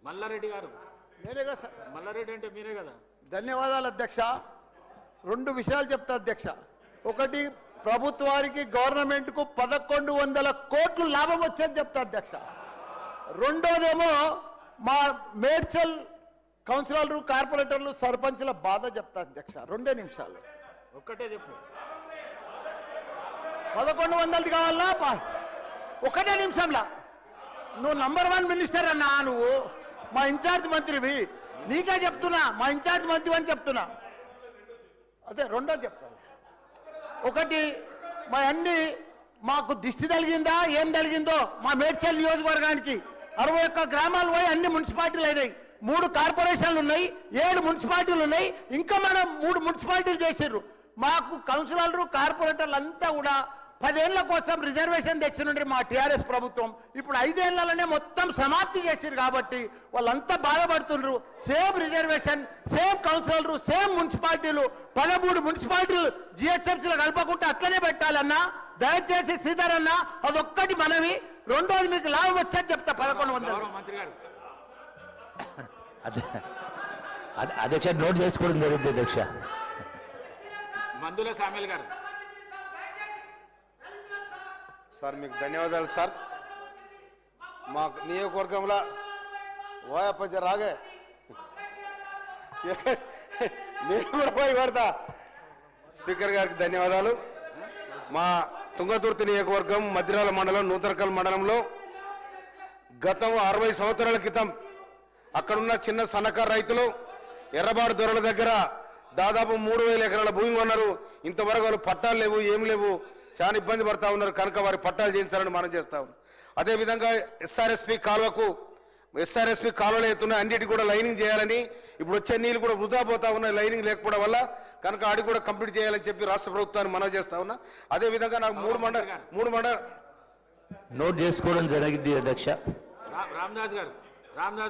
మల్లారెడ్డి గారు నేనే కదా సార్. మల్లారెడ్డి అంటే మీరే కదా. ధన్యవాదాలు అధ్యక్ష. రెండు విషయాలు చెప్తా అధ్యక్ష. ఒకటి, ప్రభుత్వానికి గవర్నమెంట్కు 1100 కోట్లు లాభం వచ్చేది చెప్తా అధ్యక్ష. రెండోదేమో మా మేడ్చల్ కౌన్సిలర్లు, కార్పొరేటర్లు, సర్పంచ్ల బాధ చెప్తా అధ్యక్ష. 2 నిమిషాలు. ఒక్కటే చెప్పు. 1100 కావాలా? 1 నిమిషంలా. నువ్వు నంబర్ 1 మినిస్టర్ అన్నా, నువ్వు మా ఇన్ఛార్జ్ మంత్రివి, నీకే చెప్తున్నా, మా ఇన్ఛార్జ్ మంత్రి అని చెప్తున్నా. అదే రెండో చెప్తాను. ఒకటి, మా అన్ని మాకు దిష్టి తగిలిందా ఏం తగిలిందో మా మేడ్చల్ నియోజకవర్గానికి 61 గ్రామాలు పోయి అన్ని మున్సిపాలిటీలు అయినాయి. 3 కార్పొరేషన్లు ఉన్నాయి, 7 మున్సిపాలిటీలు ఉన్నాయి. ఇంకా మనం 3 మున్సిపాలిటీలు చేసిర్రు. మాకు కౌన్సిలర్లు, కార్పొరేటర్లు అంతా కూడా 10 ఏళ్ల కోసం రిజర్వేషన్ తెచ్చినండి మా టీఆర్ఎస్ ప్రభుత్వం. ఇప్పుడు 5 ఏళ్లలోనే మొత్తం సమాప్తి చేసిరు కాబట్టి వాళ్ళంతా బాధపడుతుండ్రు. సేమ్ రిజర్వేషన్, సేమ్ కౌన్సిలర్లు, సేమ్ మున్సిపాలిటీలు, 13 మున్సిపాలిటీలు జిహెచ్ఎంసీలో కలపకుండా అట్లనే పెట్టాలన్నా. దయచేసి శ్రీధర్ అన్న, అదొక్కటి మనవి. రెండోది, మీకు లాభం వచ్చేది చెప్తా. 1100. మంత్రి గారు అధ్యక్ష నోట్ చేసుకోవడం జరిగింది అధ్యక్ష. మందుల సామ్యుల్ గారు. సార్ మీకు ధన్యవాదాలు సార్. మా నియోజకవర్గంలో ఓయప్ప రాగే నేను కూడా పోయి పడతా. స్పీకర్ గారికి ధన్యవాదాలు. మా తుంగతుర్తి నియోజకవర్గం మద్దిరాల మండలం నూతనకల్ మండలంలో గతం 60 సంవత్సరాల క్రితం అక్కడున్న చిన్న సన్నకారు రైతులు ఎర్రబాడు దొరల దగ్గర దాదాపు 3000 ఎకరాల భూమి కొన్నారు. ఇంతవరకు వాళ్ళు పట్టాలు లేవు, ఏం లేవు, చాలా ఇబ్బంది పడతా ఉన్నారు. కనుక వారి పట్టాలు చేయించాలని మనం చేస్తా ఉన్నాం. అదేవిధంగా ఎస్ఆర్ఎస్పి కాలువలు అవుతున్నాయి, అన్నిటికీ కూడా లైనింగ్ చేయాలని, ఇప్పుడు వచ్చే నీళ్ళు కూడా వృధా పోతా ఉన్నాయి లైనింగ్ లేకపోవడం వల్ల. కనుక ఆడి కూడా కంప్లీట్ చేయాలని చెప్పి రాష్ట్ర ప్రభుత్వాన్ని మనవి చేస్తా ఉన్నా. అదేవిధంగా నాకు 3 మండల నోట్ చేసుకోవడం జరిగింది అధ్యక్ష. రామదాస్ గారు. రామదాస్